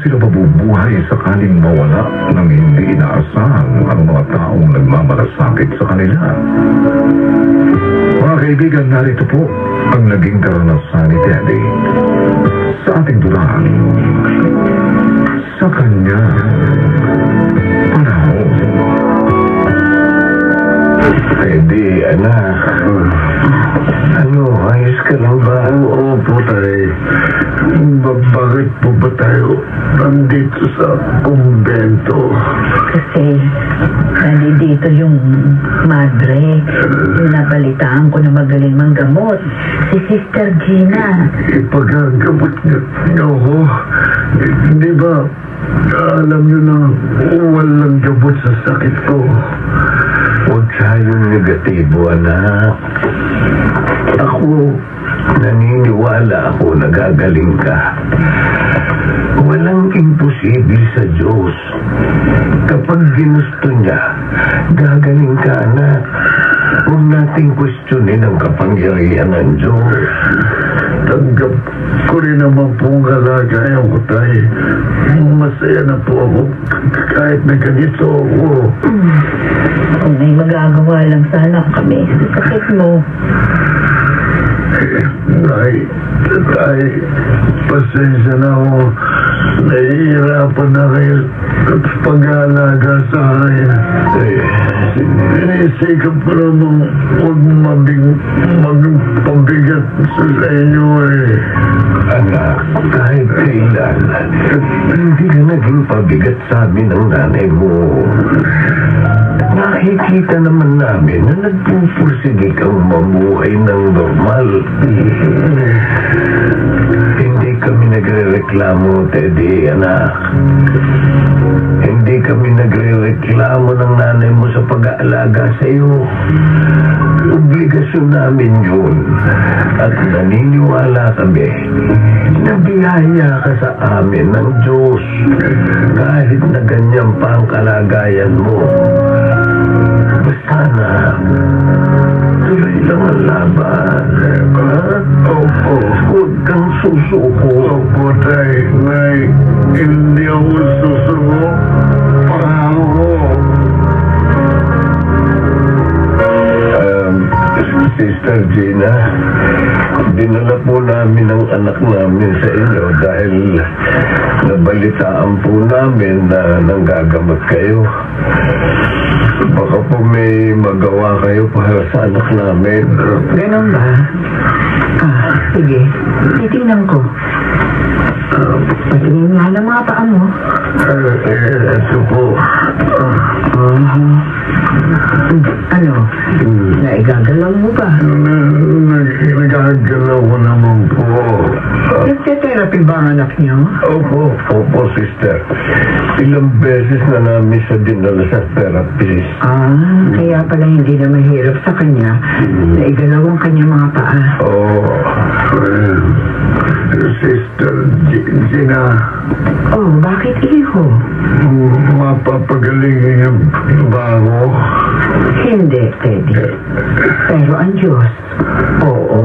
sila mabubuhay sakaling mawala ng hindi inaasahan ang mga taong nagmamalasakit sa kanila. Mga kaibigan, narito po ang naging karanasan ni Teddy sa ating dulang sa kanya panahon. Teddy, anak. Ano, ayos ka lang ba? Oo po, tay. Bakit po ba tayo nandito sa kumbento? Kasi nandito yung madre. Nabalitaan ko na magaling manggamot. Si Sister Gina. Ipagagamot niyo ako. Di ba, alam niyo na walang gamot sa sakit ko. Huwag tayong negatibo, anak. Ako, naniniwala ako na gagaling ka. Walang imposible sa Diyos. Kapag ginusto niya, gagaling ka, anak. Huwag nating questionin ang kapangyarihan ng Diyos. Tanggap ko rin naman pong kalagayan ko, tayo. Masaya na po ako kahit na ganito ako. Kung may magagawa lang sana kami sa sakit mo. Tay, pasensya na ako. Nahihirapan na kayo pag-aalaga sa akin. Sinisikap ko namang huwag magpabigat sa inyo eh. Anak, kahit kailan, hindi ka naging pabigat sa amin ng nanay mo. Nakikita naman namin na nagpupursige kang mamuhay ng normal. Hindi kami nagre-reklamo, Teddy, anak. Hindi kami nagre-reklamo ng nanay mo sa pag-aalaga sa iyo. Obligasyon namin yun. At naniniwala kami na biyaya ka sa amin ng Diyos. Kahit na ganyan pa ang kalagayan mo. Basta na, tuloy lang ang laban. Opo. Huwag kang susuko. Opo, tay. Nay, hindi ako susuko. Pangako. Sister Gina, dinala po namin ang anak namin sa inyo dahil nabalitaan po namin na nanggagamot kayo. Baka po may magawa kayo para sa anak namin. Ganon ba? Sige. Titingnan ko. Patingin nga ng mga paa mo. Ito po. Ano? Naigagalaw mo ba? Nagagalaw ko naman po. Nagte-therapy ba ang anak niyo? Opo, sister. Ilang beses na namin siya dinala sa therapist. Kaya pala hindi na mahirap sa kanya. Naigalaw ang kanyang mga paa. Sister Gina. Bakit iho? Mapapagaling yung ba ako? Hindi, Teddy. Pero ang Diyos, oo.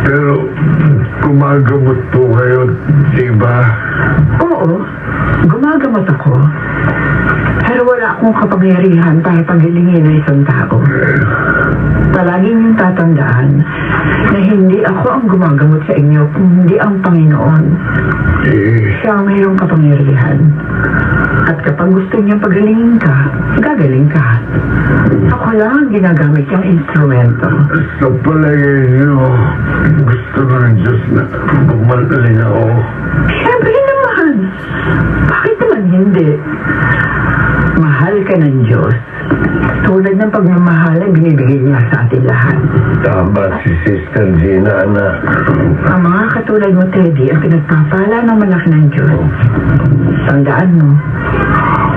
Pero gumagamot po kayo, di ba? Oo, gumagamot ako. Pero wala akong kapangyarihan para pagalingin ng isang tao. Palagi niyong tatandaan na hindi ako ang gumagamot sa inyo, kundi ang Panginoon. Siya ang mayroong kapangyarihan. At kapag gusto niyang pagalingin ka, gagaling ka. Ako lang ang ginagamit yung instrumento. Sa palagay niyo, gusto ng Diyos na bumagaling ako. Siyempre naman. Bakit naman hindi? Mahal ka ng Diyos. Tulad ng pagmamahal ay binibigay niya sa atin lahat. Tama si Sister Gina, anak. Ang mga katulad mo, Teddy, ang pinagpapala ng malaki ng Diyos. Tandaan mo,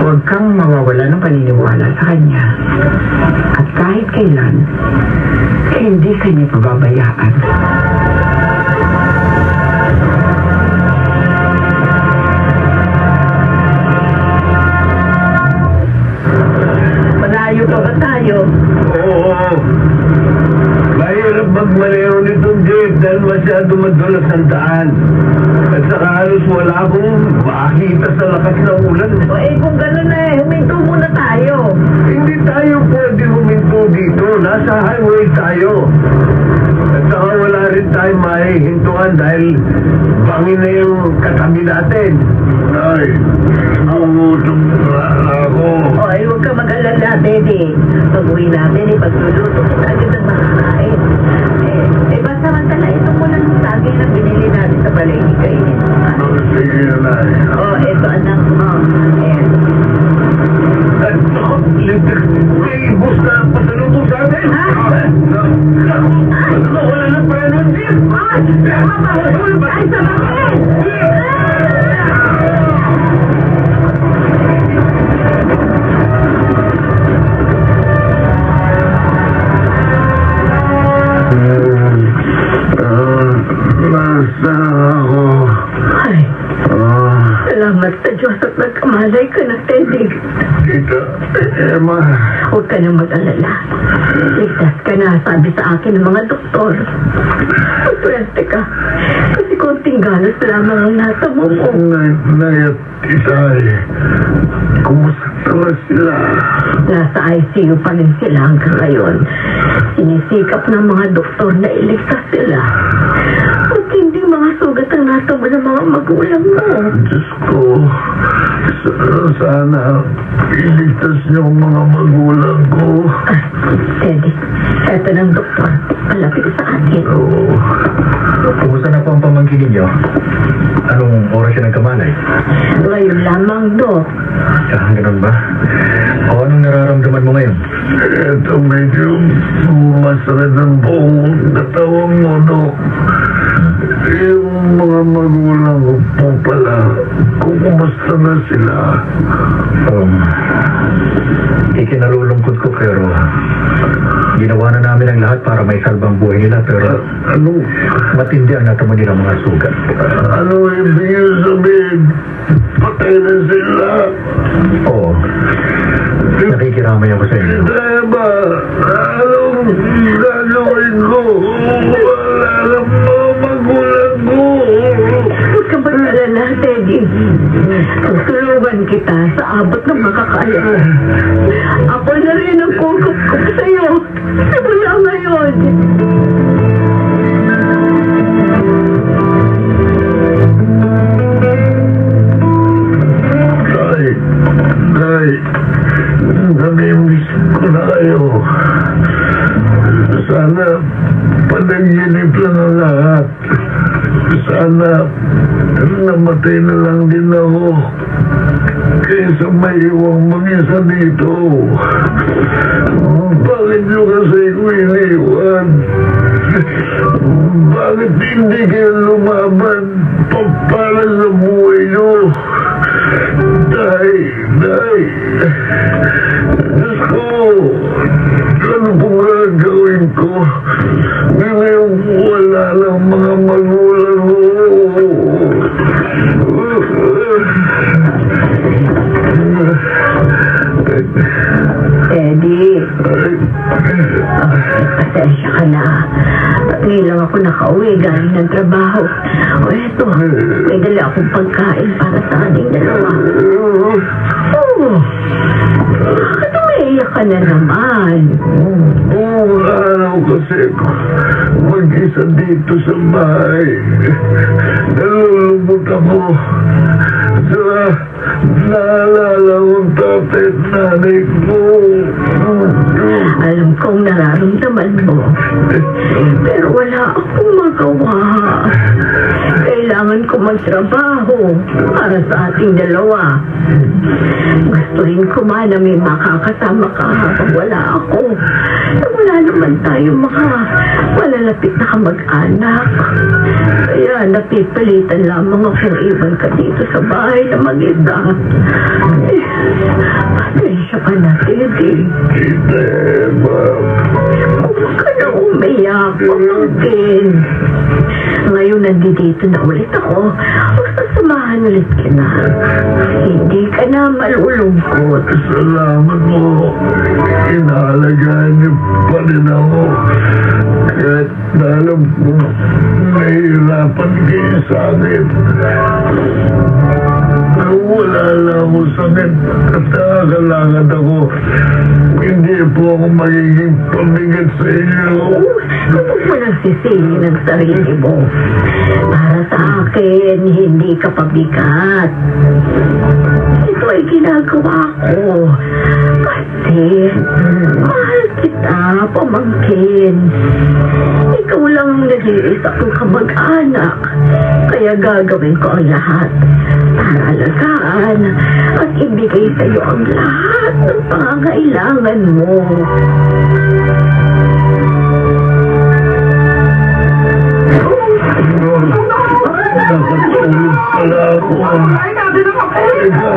huwag kang mawawala ng paniniwala sa Kanya. At kahit kailan, hindi Kanya pababayaan. Malayo pa ba tayo? Oo. Mahirap magmalero nitong jeep. dahil masyado madulas ang daan. At saka halos wala akong makita sa lakas ng ulan. O kung gano'n huminto muna tayo. Hindi tayo pwede huminto dito. Nasa highway tayo. At saka wala rin tayo mahihintuan dahil bangin na yung katabi natin. Ay, nagutom na ako. O huwag ka mag-alala, Teddy. Pag-uwi natin, pagluluto kita agad ng makakain. Basta mantala ito muna ng saging na binili natin sa balay kainin. Sige na. Ito anak mo. At may bus na pasalubong sa atin. Wala na preno. Mahulog tayo sa bakit! Basta ako. Ay, salamat sa Diyos at nagkamalay ka na, Teddy. Tita, Emma. Huwag ka nang mag-alala. Ligtas ka na, sabi sa akin ng mga doktor. Maswerte ka. Kasi konting ganas lamang ang natamo mo. Nayat, Itay. Kumusta na sila? Nasa ICU pa rin sila hanggang ngayon. Sinisikap ng mga doktor na iligtas sila. At hindi mga sugat ang natamo ng mga magulang mo. Diyos ko, sana iligtas niyo ang mga magulang ko. Teddy, eto ng doktor. Malapit sa atin. Oo. Kumusta na po ang pamangkin ninyo? Anong oras siya nagkamalay? Ngayon lamang, Dok. Ganun ba? O anong nararamdaman mo ngayon? Ito medyo masakit ang buong katawang mo, Dok. Yung mga magulang ko po pala, kung kumusta na sila. Ikinalulungkot ko pero ginawa na namin ang lahat para may salbang buhay nila pero Ano? matindi ang natamo nilang mga sugat. Ano ibig sabihin? Patay na sila. Oo. Nakikiramay ako sa inyo. Diba? Anong gagawin ko? Wala na mga magulang ko. Huwag ka mag-alala, Teddy. Tutulungan kita sa abot ng makakaya. Ako na rin ang kukup sa'yo. Simula ngayon. Nay, namimiss ko na kayo. Sana panaginip lang ang lahat. Sana namatay na lang din ako. Kaysa may iwang mag-isa dito. Bakit nyo kasi ko iniwan? Bakit hindi kayo lumaban para sa buhay nyo? Day, Diyos ko, ano pong gagawin ko? Ngayon wala lang mga magulang ko. Teddy, pasensya ka na. Ngayon lang ako nakauwi galing ng trabaho. O eto, may dala akong pagkain para sa ating dalawa. Oh, bakit umiiyak ka na naman? Buong araw kasi ako mag-isa dito sa bahay. Nalulubot ako. Saka naalala kong tatay at nanay ko. Alam kong nararamdaman mo. Pero wala akong magawa. Kailangan ko magtrabaho para sa ating dalawa. Gusto rin ko man na may makakasama ka habang wala ako. Wala naman tayo malalapit na kamag-anak. Kaya napipilitan lamang akong iwan ka dito sa bahay na mag-isa. Pasensya ka na, Teddy. Huwag ka na umiyak, pamangkin. Ngayon nandito na ulit ako. Sasamahan ulit ka na. Hindi ka na malulungkot. Salamat mo. Inaalagaan niyo pa rin ako. Kahit na alam ko, nahihirapan kayo sa akin. Wala na akong sakit at nakakalakad ako. Hindi po ako magiging pabigat sa inyo. Huwag mo nang sisihin ang sarili mo. Para sa akin, hindi ka pabigat. Ito ay ginagawa ko. Kasi, mahal kita, pamangkin. Ikaw lang ang nag-iisa kong kamag-anak. Kaya gagawin ko ang lahat para alagaan at ibigay sa iyo ang lahat ng pangangailangan mo. Nakatulog pala ako. Teka,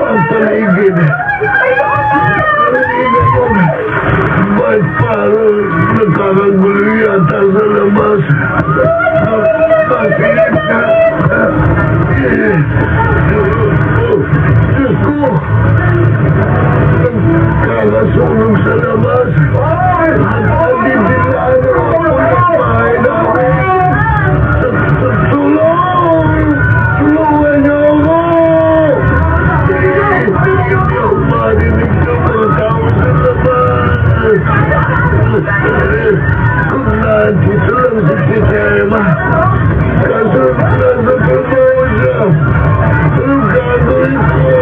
ang paligid. Ba't parang nagkakagulo yata sa labas? Bakit? Diyos ko! Nagkakasunog sa labas. Nagkadidilaan ako ng bahay namin. Tulong! Tulungan niyo ako! Hindi ako marinig sa mga tao sa labas. Kung nandito lang si Sistema, kaso nasa trabaho siya. Anong gagawin ko?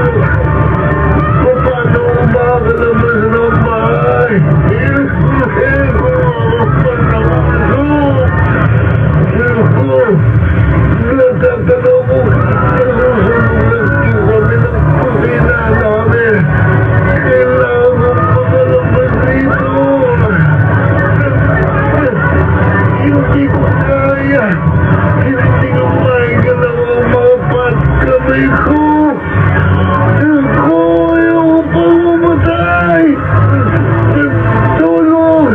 Paano ko makakalabas ng bahay? Natatanong mo, nasusunod lang kami ng kusina namin. Kailangan ko makalabas dito. Hindi ko kaya. Hindi ko maigalaw ang mga patkamay ko. Ako, ayaw pa mamatay. Tulong!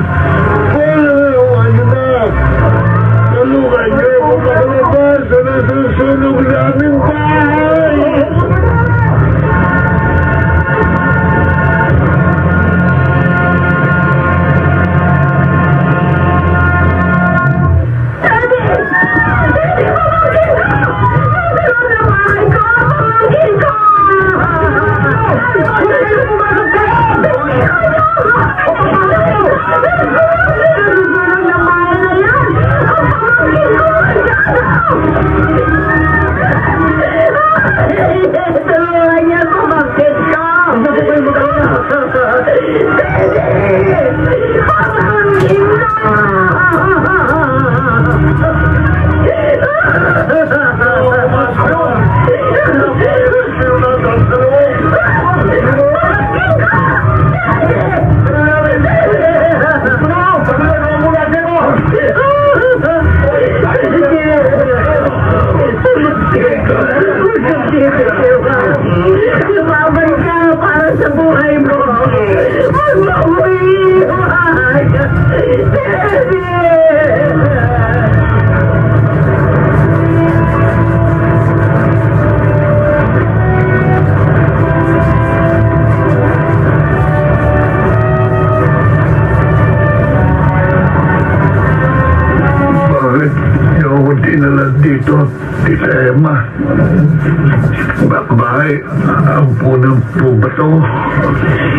Palawan na! Tulungan niyo ako makalabas sa nasusunog naming bahay! Tulungan niya ako, bakit ka? Pamangkin Lumabang ka para sa buhay mo. Huwag mo umiiwan. Debbie! Bakit niyo ako dinala dito, Tita Emma? Bahay, ang punang po ba ito?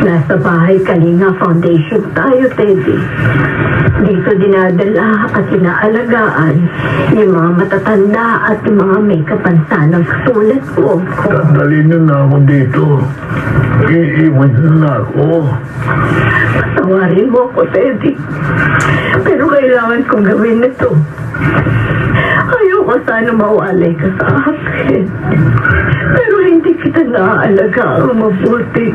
Nasa bahay Kalinga Foundation tayo, Teddy. Dito dinadala at inaalagaan yung mga matatanda at yung mga may kapansanang katulad ko. Dadalhin niyo na ako dito. Iiwan niyo na ako. Patawarin mo ako, Teddy. Pero kailangan kong gawin ito. Ayoko sana mawalay ka sa akin. Pero hindi kita naaalagaan mabuti.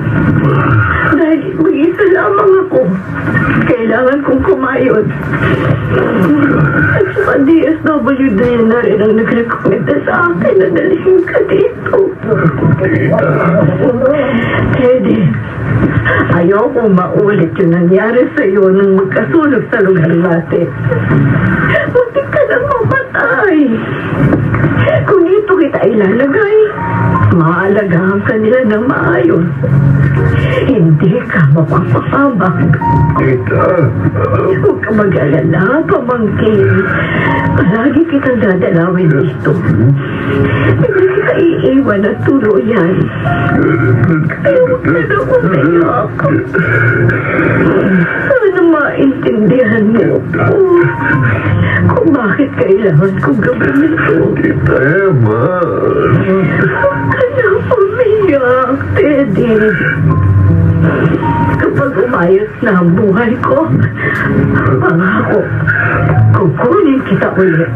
Dahil mag-isa lamang ako. Kailangan kong kumayod. At saka DSWD na rin ang nag-recommenda sa akin na dalhin ka dito. Teddy, ayoko maulit yung nangyari sa iyo nung magkasunog sa lugar natin. Muntik ka nang mamatay. Kung dito kita ilalagay. Maalagaan ka nila ng maayos. Hindi ka mapapahamak. Tita, Huwag ka mag-alala, pamangkin. Palagi kitang dadalawin dito. Hindi kita iiwan at tuluyan. Kaya huwag ka na umiyak. Sana maintindihan mo ako kung bakit kailangan kong gawin ito. Tita Emma. Huwag ka na umiyak, Teddy. Kapag umayos na ang buhay ko, pangako, kukunin kita ulit.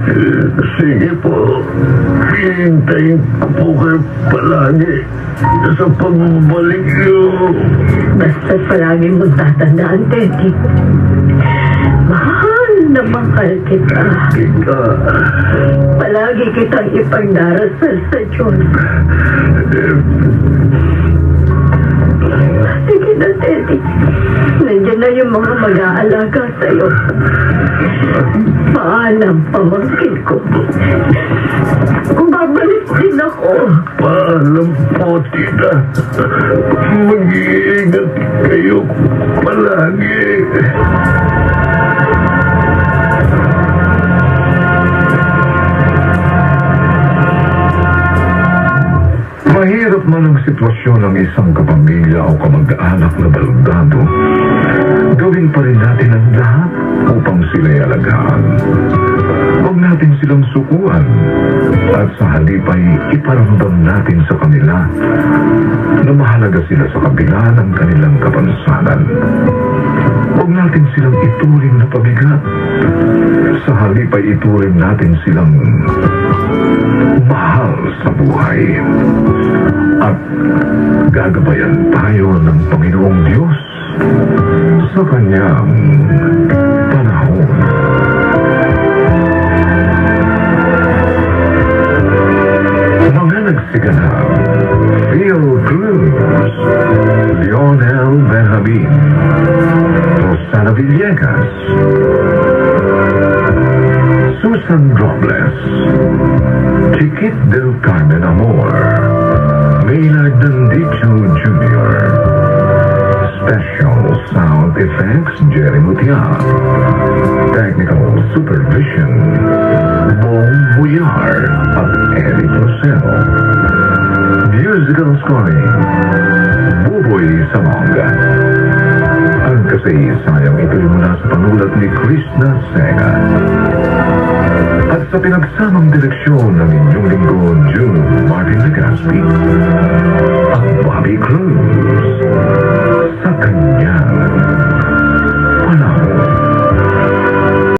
Sige po. Hihintayin ko po kayo palagi sa pagbabalik niyo. Basta't palagi mong tatandaan, Teddy. Mahal na mahal kita. Tita, Palagi kitang ipagdarasal sa Diyos. Sige na, Teddy. Nandiyan na yung mga mag-aalaga sa'yo. Paalam, pamangkin ko. Kung babalik din ako. paalam po, tita. Mag-iingat kayo palagi. Mahirap man ang sitwasyon ng isang kapamilya o kamag-anak na balagdado, gawin pa rin natin ang lahat upang sila'y alagaan. Huwag natin silang sukuan at sa halip ay iparamdam natin sa kanila na mahalaga sila sa kabila ng kanilang kapansanan. Huwag natin silang ituring na pabigat. Sa halip ay ituring natin silang mahal sa buhay. At gagabayan tayo ng Panginoong Diyos sa kanyang panahon. Mga nagsiganap, Phil Cruz, Lionel Benjamin, Rosana Villegas, Susan Robles, Chiquit del Carmen Amor, Maynard Dandicho Jr., Special Sound Effects Jerry Mutia, Technical Supervision Bong Buyar at Eddie Rosel, Musical Scoring Buboy Samanga. Ang kasaysayan ito'y mula sa panulat ni Krishna Sega at sa pinagsamang direksyon ng inyong lingkod, June Martin Legaspi.